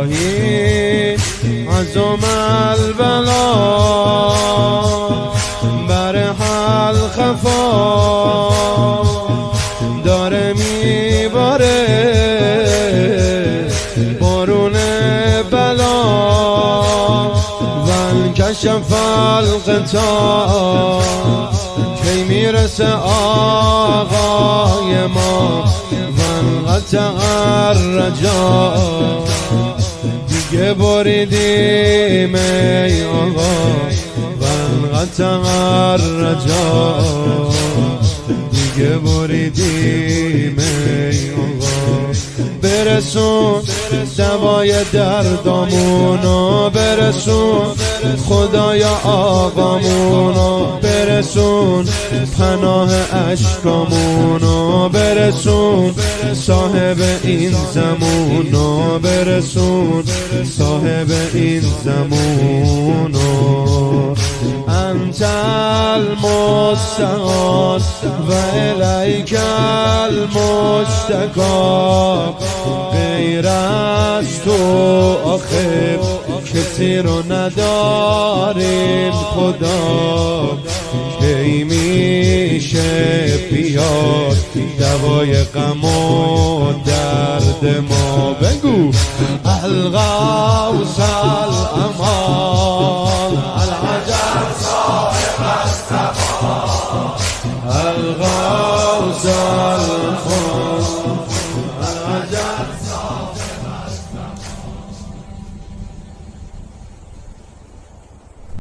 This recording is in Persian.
الهی عظم البلا بر حل خفا داره میباره بارون بلا ول کشف الغطا کی میرسه آقای ما ونقطع الرجا دیگه بریدیم ای آقا ونقطع الرجا دیگه بریدیم ای آقا برسون دوای دردامونو برسون خدایا آقامونو برسون پناه اشکامونو برسون صاحب این زمونو برسون صاحب این زمونو انت المستعان و الیک المشتکا غیر از تو آخر کسی رو نداریم خدا کی میشه بیاد دوای غم و درد ما بگو الغوث الامان العجل صاحب الصفا الغوث